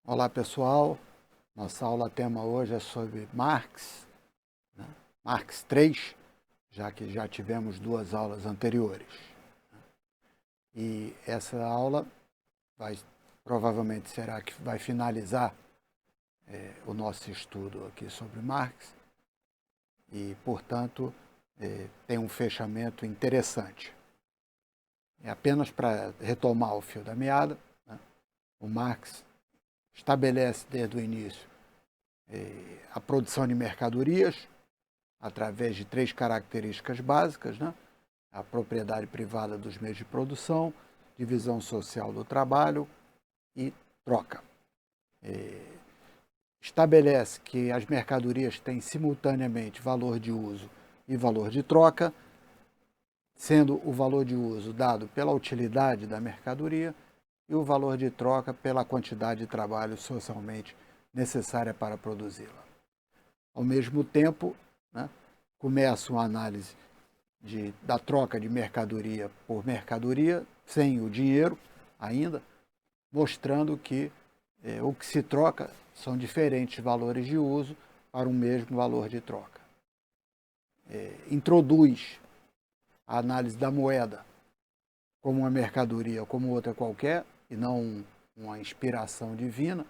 Olá pessoal, nossa aula tema hoje é sobre Marx, Marx 3, já que já tivemos duas aulas anteriores. E essa aula provavelmente será que vai finalizar o nosso estudo aqui sobre Marx e, portanto, tem um fechamento interessante. É apenas para retomar o fio da meada, o Marx estabelece desde o início a produção de mercadorias através de três características básicas, a propriedade privada dos meios de produção, divisão social do trabalho e troca. Estabelece que as mercadorias têm simultaneamente valor de uso e valor de troca, sendo o valor de uso dado pela utilidade da mercadoria e o valor de troca pela quantidade de trabalho socialmente necessária para produzi-la. Ao mesmo tempo, começa uma análise da troca de mercadoria por mercadoria, sem o dinheiro ainda, mostrando que o que se troca são diferentes valores de uso para um mesmo valor de troca. Introduz a análise da moeda como uma mercadoria como outra qualquer, e não uma inspiração divina,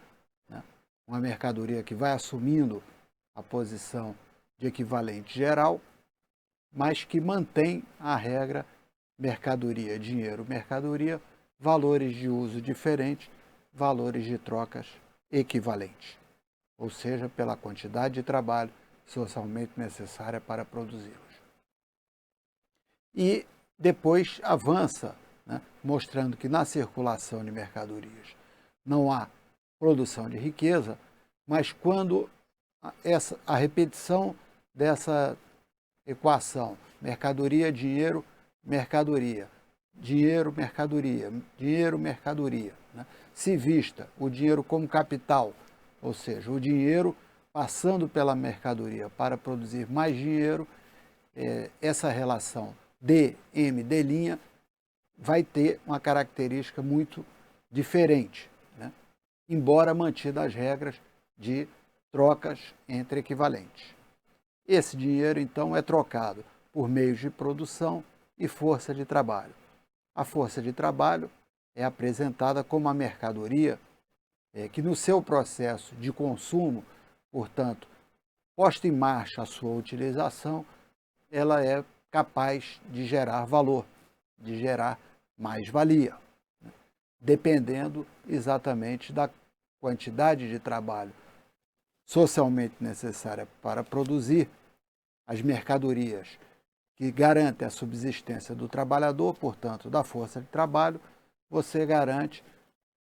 uma mercadoria que vai assumindo a posição de equivalente geral, mas que mantém a regra mercadoria, dinheiro, mercadoria, valores de uso diferentes, valores de trocas equivalentes, ou seja, pela quantidade de trabalho socialmente necessária para produzi-los. E depois avança, mostrando que na circulação de mercadorias não há produção de riqueza, mas quando a repetição dessa equação, mercadoria, dinheiro, mercadoria, dinheiro, mercadoria, dinheiro, mercadoria, se vista o dinheiro como capital, ou seja, o dinheiro passando pela mercadoria para produzir mais dinheiro, essa relação D/M D' vai ter uma característica muito diferente, embora mantidas as regras de trocas entre equivalentes. Esse dinheiro, então, é trocado por meios de produção e força de trabalho. A força de trabalho é apresentada como a mercadoria que, no seu processo de consumo, portanto, posta em marcha a sua utilização, ela é capaz de gerar valor, de gerar mais-valia, dependendo exatamente da quantidade de trabalho socialmente necessária para produzir as mercadorias que garantem a subsistência do trabalhador, portanto, da força de trabalho, você garante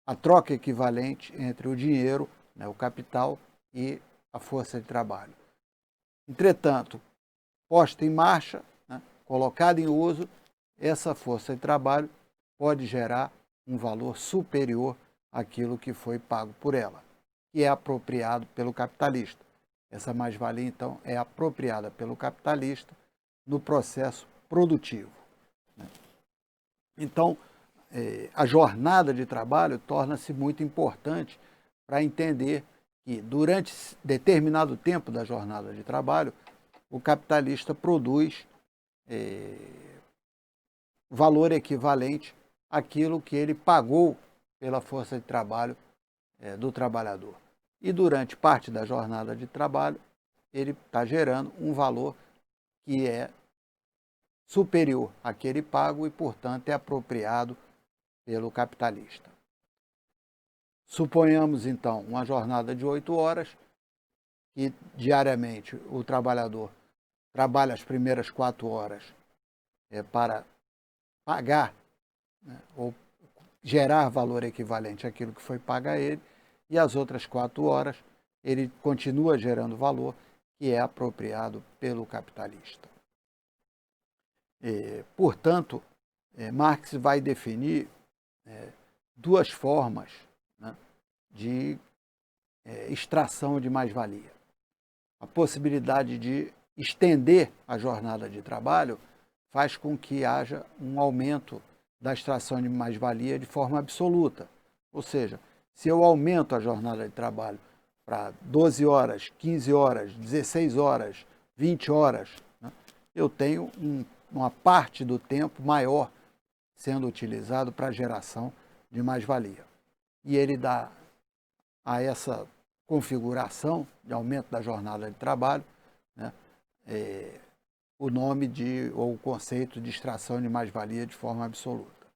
a troca equivalente entre o dinheiro, o capital, e a força de trabalho. Entretanto, posta em marcha, colocada em uso, essa força de trabalho pode gerar um valor superior àquilo que foi pago por ela, que é apropriado pelo capitalista. Essa mais-valia, então, é apropriada pelo capitalista no processo produtivo. Então, a jornada de trabalho torna-se muito importante para entender que, durante determinado tempo da jornada de trabalho, o capitalista produz valor equivalente àquilo que ele pagou pela força de trabalho do trabalhador. E durante parte da jornada de trabalho, ele está gerando um valor que é superior àquele pago e, portanto, é apropriado pelo capitalista. Suponhamos, então, uma jornada de 8 horas, que diariamente o trabalhador trabalha as primeiras 4 horas para pagar, ou gerar valor equivalente àquilo que foi pago a ele, e as outras 4 horas ele continua gerando valor que é apropriado pelo capitalista. Portanto, Marx vai definir duas formas de extração de mais-valia. A possibilidade de estender a jornada de trabalho faz com que haja um aumento da extração de mais-valia de forma absoluta, ou seja, Se eu aumento a jornada de trabalho para 12 horas, 15 horas, 16 horas, 20 horas, né, eu tenho uma parte do tempo maior sendo utilizado para a geração de mais-valia. E ele dá a essa configuração de aumento da jornada de trabalho, né, o nome ou o conceito de extração de mais-valia de forma absoluta.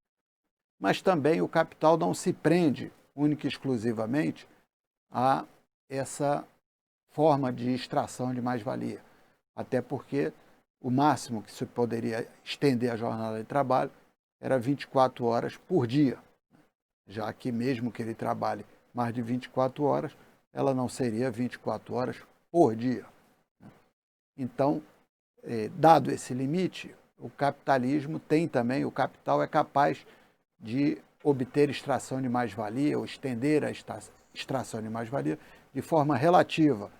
Mas também o capital não se prende única e exclusivamente a essa forma de extração de mais-valia, até porque o máximo que se poderia estender a jornada de trabalho era 24 horas por dia, já que mesmo que ele trabalhe mais de 24 horas, ela não seria 24 horas por dia. Então, dado esse limite, o capitalismo tem também, o capital é capaz de obter extração de mais-valia ou estender a extração de mais-valia de forma relativa,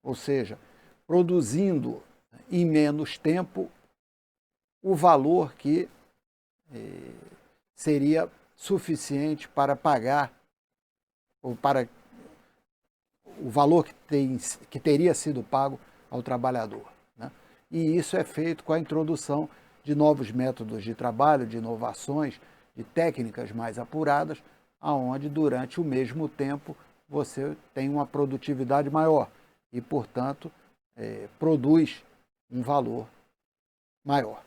ou seja, produzindo em menos tempo o valor que seria suficiente para pagar, ou para o valor que teria sido pago ao trabalhador, né? E isso é feito com a introdução de novos métodos de trabalho, de inovações, de técnicas mais apuradas, aonde durante o mesmo tempo você tem uma produtividade maior e, portanto, produz um valor maior.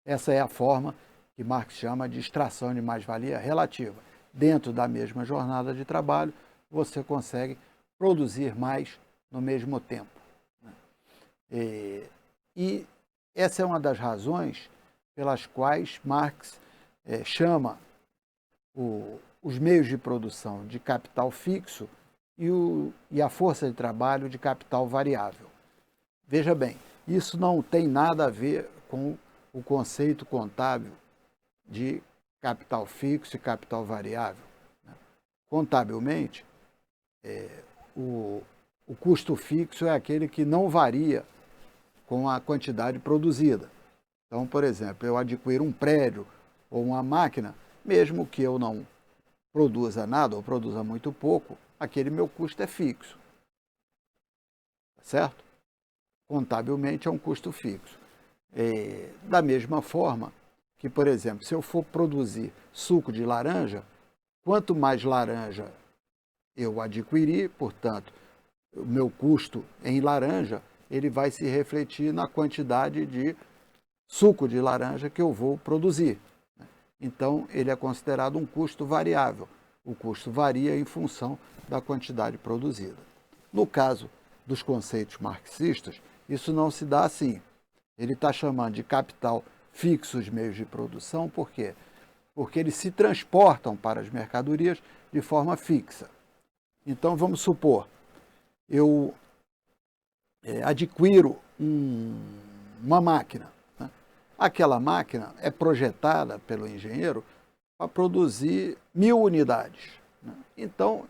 Essa é a forma que Marx chama de extração de mais-valia relativa. Dentro da mesma jornada de trabalho, você consegue produzir mais no mesmo tempo. E essa é uma das razões pelas quais Marx chama os meios de produção de capital fixo e a força de trabalho de capital variável. Veja bem, isso não tem nada a ver com o conceito contábil de capital fixo e capital variável. Contabilmente, o custo fixo é aquele que não varia com a quantidade produzida. Então, por exemplo, eu adquiro um prédio ou uma máquina, mesmo que eu não produza nada ou produza muito pouco, aquele meu custo é fixo. Certo? Contabilmente é um custo fixo. Da mesma forma que, por exemplo, se eu for produzir suco de laranja, quanto mais laranja eu adquirir, portanto, o meu custo em laranja, ele vai se refletir na quantidade de suco de laranja que eu vou produzir. Então, ele é considerado um custo variável. O custo varia em função da quantidade produzida. No caso dos conceitos marxistas, isso não se dá assim. Ele está chamando de capital fixo os meios de produção, por quê? Porque eles se transportam para as mercadorias de forma fixa. Então, vamos supor, eu adquiro uma máquina. Né? Aquela máquina é projetada pelo engenheiro para produzir 1000 unidades. Né? Então,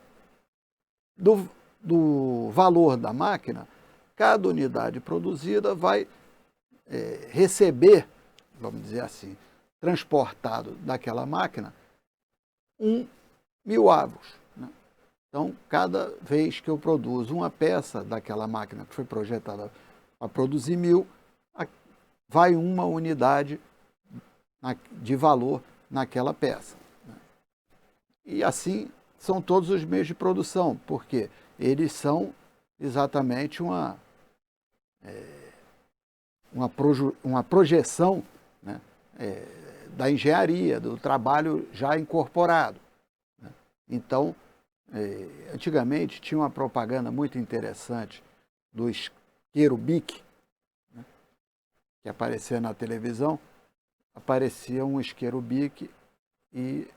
do valor da máquina, cada unidade produzida vai receber, vamos dizer assim, transportado daquela máquina 1000 avos. Né? Então, cada vez que eu produzo uma peça daquela máquina que foi projetada para produzir 1000, vai uma unidade de valor naquela peça. Né? E assim são todos os meios de produção, porque eles são exatamente uma projeção, né, da engenharia, do trabalho já incorporado. Né? Então, antigamente tinha uma propaganda muito interessante do isqueiro Bic, né, que aparecia na televisão. Aparecia um isqueiro Bic e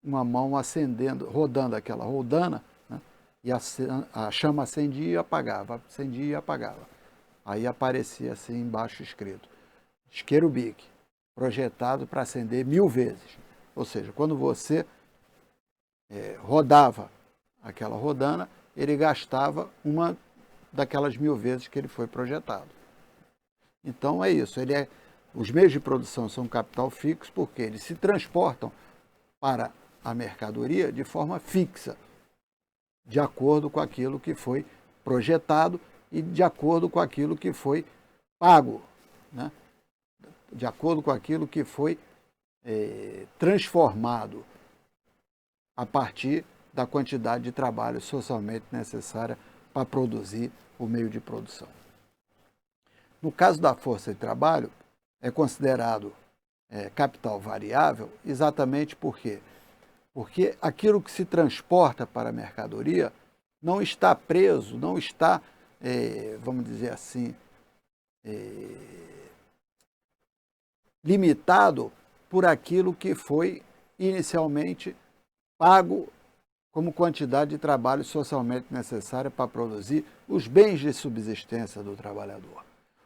uma mão acendendo, rodando aquela rodana, né, e a chama acendia e apagava, acendia e apagava. Aí aparecia assim embaixo escrito, isqueiro Bic, projetado para acender 1000 vezes. Ou seja, quando você rodava aquela rodana, ele gastava uma daquelas 1000 vezes que ele foi projetado. Então é isso, os meios de produção são capital fixo porque eles se transportam para a mercadoria de forma fixa, de acordo com aquilo que foi projetado e de acordo com aquilo que foi pago, né? De acordo com aquilo que foi transformado a partir da quantidade de trabalho socialmente necessária para produzir o meio de produção. No caso da força de trabalho, é considerado capital variável exatamente por quê? Porque aquilo que se transporta para a mercadoria não está preso, não está, vamos dizer assim, limitado por aquilo que foi inicialmente pago como quantidade de trabalho socialmente necessária para produzir os bens de subsistência do trabalhador.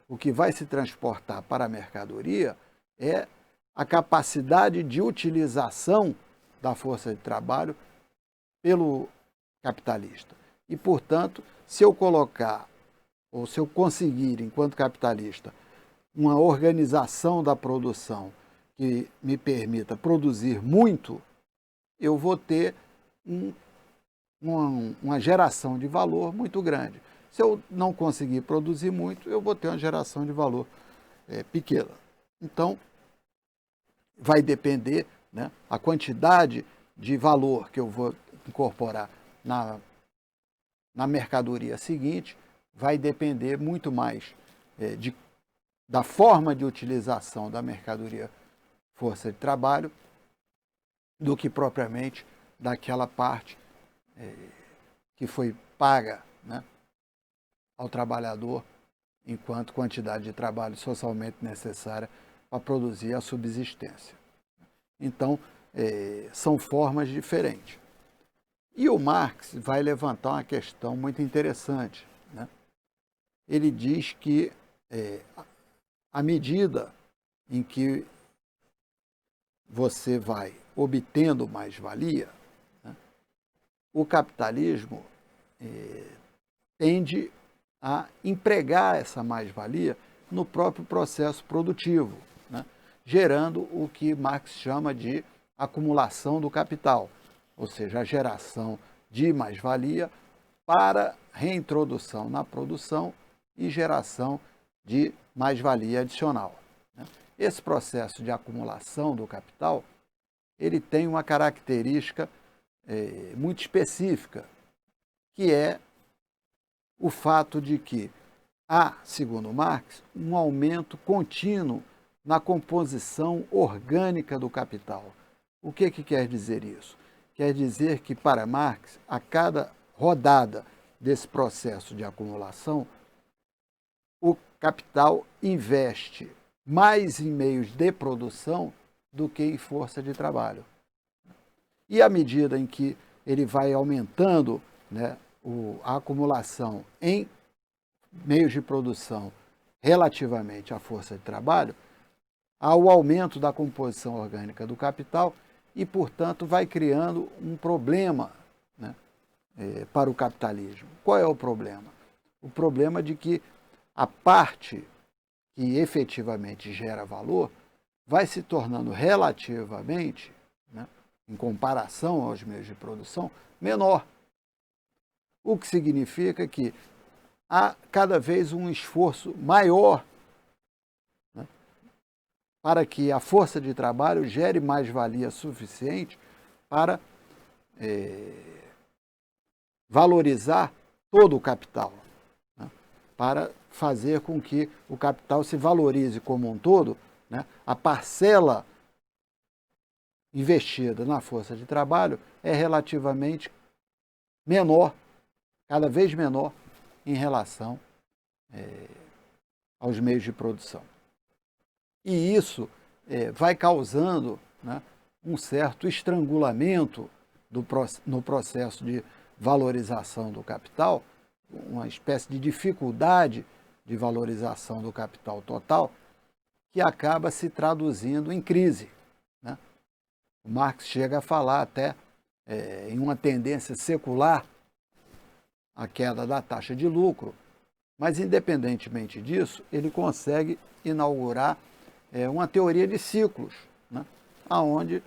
O que vai se transportar para a mercadoria é a capacidade de utilização da força de trabalho pelo capitalista. E, portanto, se eu colocar, ou se eu conseguir, enquanto capitalista, uma organização da produção que me permita produzir muito, eu vou ter uma geração de valor muito grande. Se eu não conseguir produzir muito, eu vou ter uma geração de valor pequena. Então, vai depender, né, a quantidade de valor que eu vou incorporar na mercadoria seguinte, vai depender muito mais da forma de utilização da mercadoria força de trabalho do que propriamente daquela parte que foi paga, né, ao trabalhador enquanto quantidade de trabalho socialmente necessária para produzir a subsistência. Então, são formas diferentes. E o Marx vai levantar uma questão muito interessante, né? Ele diz que à medida em que você vai obtendo mais-valia, né, o capitalismo tende a empregar essa mais-valia no próprio processo produtivo, né, gerando o que Marx chama de acumulação do capital, ou seja, a geração de mais-valia para reintrodução na produção e geração de mais-valia adicional. Esse processo de acumulação do capital, ele tem uma característica muito específica, que é o fato de que há, segundo Marx, um aumento contínuo na composição orgânica do capital. O que quer dizer isso? Quer dizer que, para Marx, a cada rodada desse processo de acumulação, o capital investe mais em meios de produção do que em força de trabalho. E à medida em que ele vai aumentando, né, a acumulação em meios de produção relativamente à força de trabalho, há o aumento da composição orgânica do capital e, portanto, vai criando um problema, né, para o capitalismo. Qual é o problema? O problema de que a parte que efetivamente gera valor vai se tornando relativamente, né, em comparação aos meios de produção, menor. O que significa que há cada vez um esforço maior, né, para que a força de trabalho gere mais-valia suficiente para valorizar todo o capital, né, para fazer com que o capital se valorize como um todo, né, a parcela investida na força de trabalho é relativamente menor, cada vez menor, em relação aos meios de produção. E isso vai causando, né, um certo estrangulamento no processo de valorização do capital, uma espécie de dificuldade de valorização do capital total, que acaba se traduzindo em crise, né? O Marx chega a falar até em uma tendência secular à queda da taxa de lucro, mas, independentemente disso, ele consegue inaugurar uma teoria de ciclos, né, onde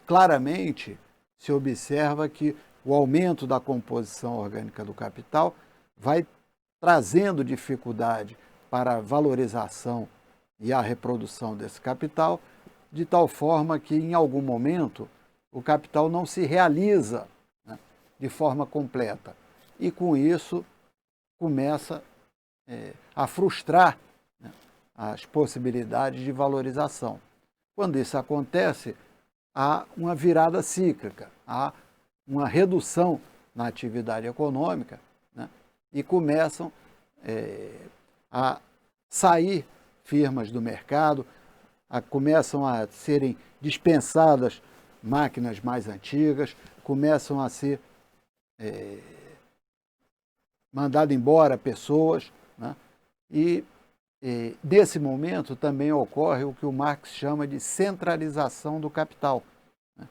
claramente se observa que o aumento da composição orgânica do capital vai trazendo dificuldade para a valorização e a reprodução desse capital, de tal forma que, em algum momento, o capital não se realiza, né, de forma completa. E, com isso, começa a frustrar, né, as possibilidades de valorização. Quando isso acontece, há uma virada cíclica, há uma redução na atividade econômica, né, e começam a sair firmas do mercado, começam a serem dispensadas máquinas mais antigas, começam a ser mandado embora pessoas, né? E nesse momento também ocorre o que o Marx chama de centralização do capital, né?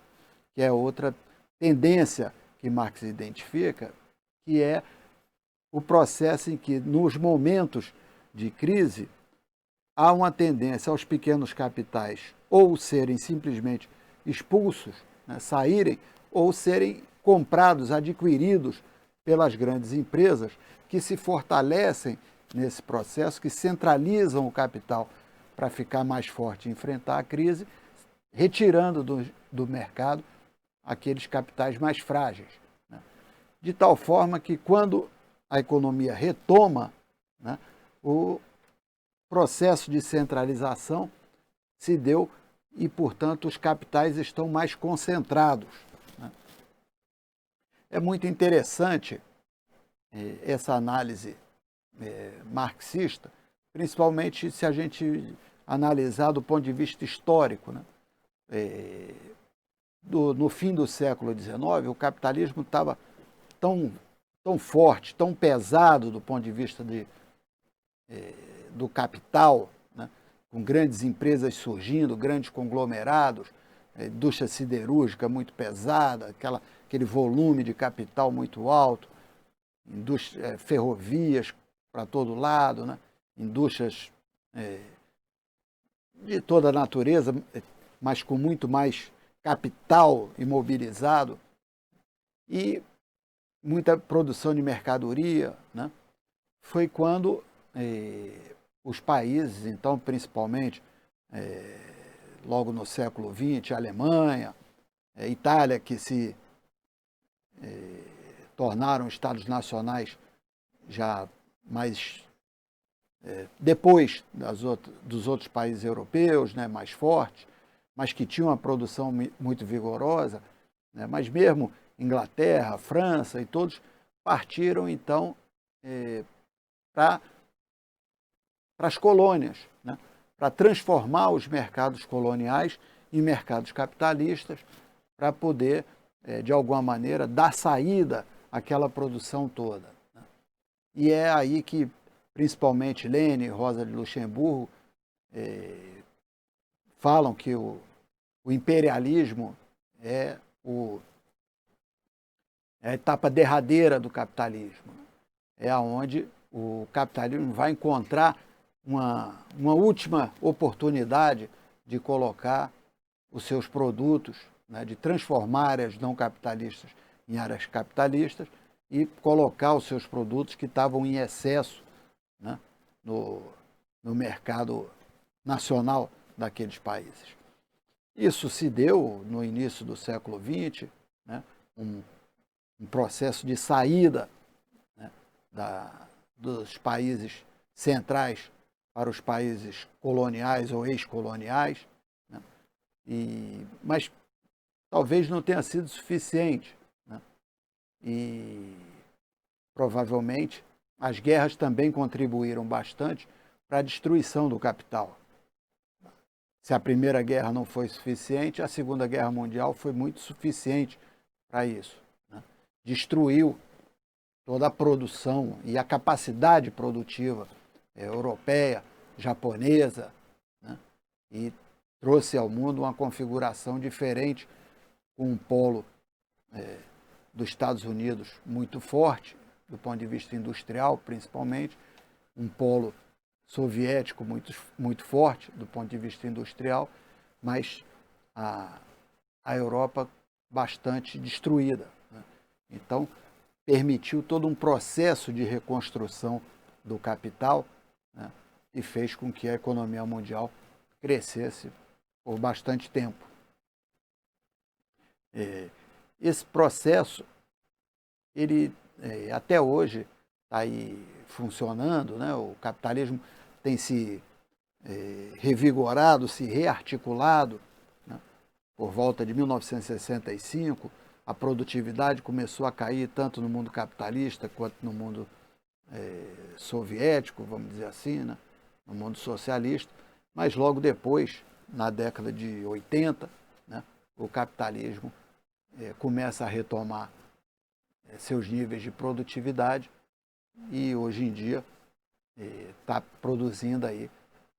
Que é outra tendência que Marx identifica, que é o processo em que, nos momentos de crise, há uma tendência aos pequenos capitais ou serem simplesmente expulsos, né, saírem, ou serem comprados, adquiridos pelas grandes empresas que se fortalecem nesse processo, que centralizam o capital para ficar mais forte e enfrentar a crise, retirando do mercado aqueles capitais mais frágeis, né? De tal forma que, quando a economia retoma, né, o processo de centralização se deu e, portanto, os capitais estão mais concentrados, né? É muito interessante essa análise marxista, principalmente se a gente analisar do ponto de vista histórico, né? No fim do século XIX, o capitalismo estava tão forte, tão pesado do ponto de vista do capital, né? Com grandes empresas surgindo, grandes conglomerados, indústria siderúrgica muito pesada, aquele volume de capital muito alto, ferrovias para todo lado, né? Indústrias de toda a natureza, mas com muito mais capital imobilizado e muita produção de mercadoria, né? Foi quando os países, então, principalmente logo no século XX, a Alemanha, Itália, que se tornaram estados nacionais já mais depois dos outros países europeus, né, mais fortes, mas que tinham uma produção muito vigorosa, né, mas mesmo Inglaterra, França e todos partiram, então, para as colônias, né, para transformar os mercados coloniais em mercados capitalistas, para poder, de alguma maneira, dar saída àquela produção toda, né? E é aí que, principalmente, Lênin e Rosa de Luxemburgo falam que o imperialismo é a etapa derradeira do capitalismo. É onde o capitalismo vai encontrar uma última oportunidade de colocar os seus produtos, né, de transformar áreas não capitalistas em áreas capitalistas e colocar os seus produtos que estavam em excesso, né, no mercado nacional daqueles países. Isso se deu no início do século XX, né, um processo de saída, né, dos países centrais para os países coloniais ou ex-coloniais, né, mas talvez não tenha sido suficiente, né, e provavelmente as guerras também contribuíram bastante para a destruição do capital. Se a Primeira Guerra não foi suficiente, a Segunda Guerra Mundial foi muito suficiente para isso, né? Destruiu toda a produção e a capacidade produtiva europeia, japonesa, né? E trouxe ao mundo uma configuração diferente, com um polo dos Estados Unidos muito forte, do ponto de vista industrial, principalmente, um polo soviético muito forte do ponto de vista industrial, mas a Europa bastante destruída, né? Então, permitiu todo um processo de reconstrução do capital, né? E fez com que a economia mundial crescesse por bastante tempo. Esse processo, ele até hoje está aí funcionando, né? O capitalismo tem se revigorado, se rearticulado, né? Por volta de 1965, a produtividade começou a cair tanto no mundo capitalista quanto no mundo soviético, vamos dizer assim, né? No mundo socialista, mas logo depois, na década de 80, né? O capitalismo começa a retomar seus níveis de produtividade e hoje em dia está produzindo aí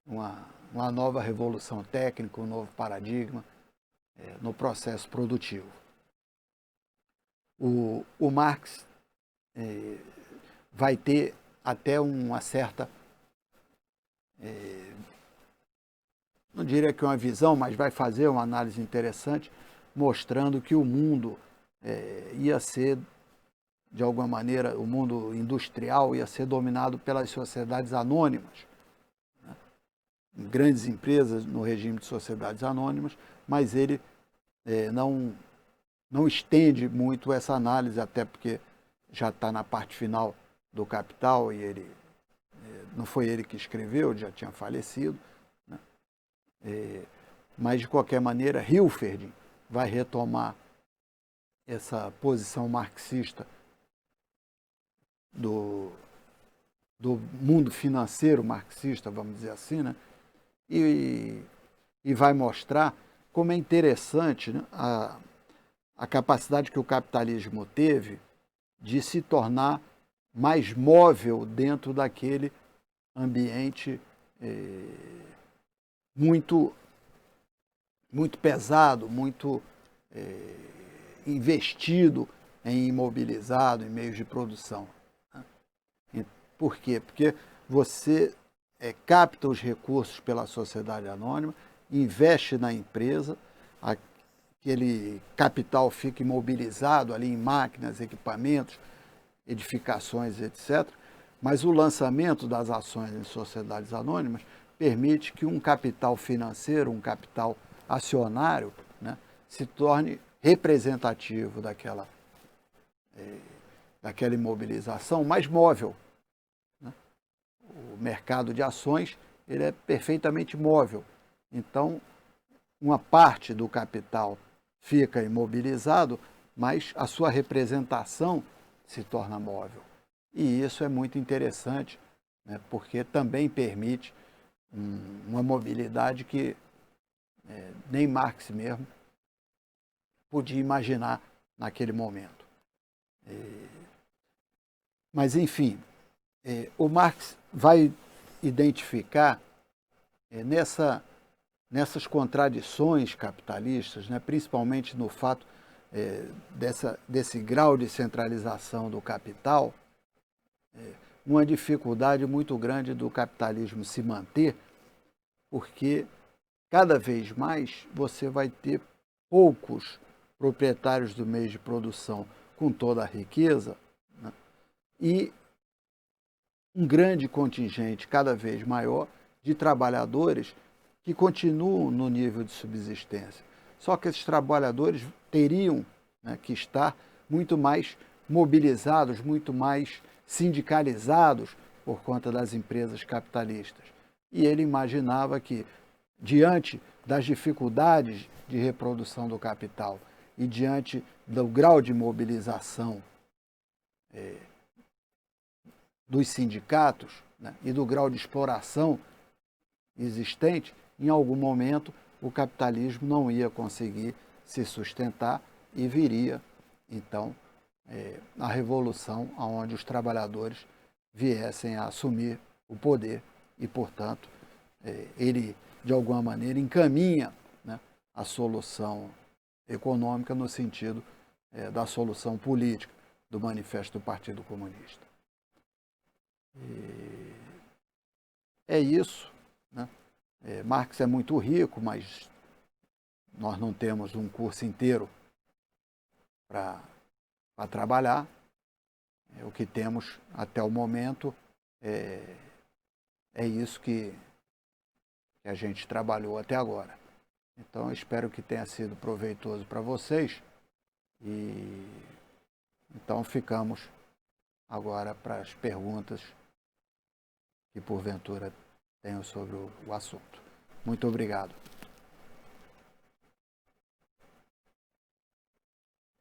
uma nova revolução técnica, um novo paradigma no processo produtivo. O Marx vai ter até uma certa, não diria que uma visão, mas vai fazer uma análise interessante, mostrando que o mundo ia ser, de alguma maneira, o mundo industrial ia ser dominado pelas sociedades anônimas, né? Grandes empresas no regime de sociedades anônimas, mas ele não estende muito essa análise, até porque já está na parte final do Capital e ele não foi ele que escreveu, já tinha falecido, né? Mas, de qualquer maneira, Hilferding vai retomar essa posição marxista do mundo financeiro marxista, vamos dizer assim, né? E vai mostrar como é interessante, né, a capacidade que o capitalismo teve de se tornar mais móvel dentro daquele ambiente muito pesado, muito investido em imobilizado, em meios de produção. Por quê? Porque você capta os recursos pela sociedade anônima, investe na empresa, aquele capital fica imobilizado ali em máquinas, equipamentos, edificações, etc. Mas o lançamento das ações em sociedades anônimas permite que um capital financeiro, um capital acionário, né, se torne representativo daquela imobilização, mais móvel. O mercado de ações ele é perfeitamente móvel. Então, uma parte do capital fica imobilizado, mas a sua representação se torna móvel. E isso é muito interessante, né, porque também permite uma mobilidade que nem Marx mesmo podia imaginar naquele momento. Mas, enfim, o Marx vai identificar nessas contradições capitalistas, né, principalmente no fato desse grau de centralização do capital, uma dificuldade muito grande do capitalismo se manter, porque cada vez mais você vai ter poucos proprietários do meio de produção com toda a riqueza, né, e um grande contingente cada vez maior de trabalhadores que continuam no nível de subsistência. Só que esses trabalhadores teriam, né, que estar muito mais mobilizados, muito mais sindicalizados por conta das empresas capitalistas. E ele imaginava que, diante das dificuldades de reprodução do capital e diante do grau de mobilização dos sindicatos, né, e do grau de exploração existente, em algum momento o capitalismo não ia conseguir se sustentar e viria, então, a revolução onde os trabalhadores viessem a assumir o poder e, portanto, ele, de alguma maneira, encaminha, né, a solução econômica no sentido da solução política do Manifesto do Partido Comunista. É isso, né? Marx é muito rico, mas nós não temos um curso inteiro para trabalhar. O que temos até o momento é isso que a gente trabalhou até agora. Então, eu espero que tenha sido proveitoso para vocês. E então ficamos agora para as perguntas que porventura tenham sobre o assunto. Muito obrigado.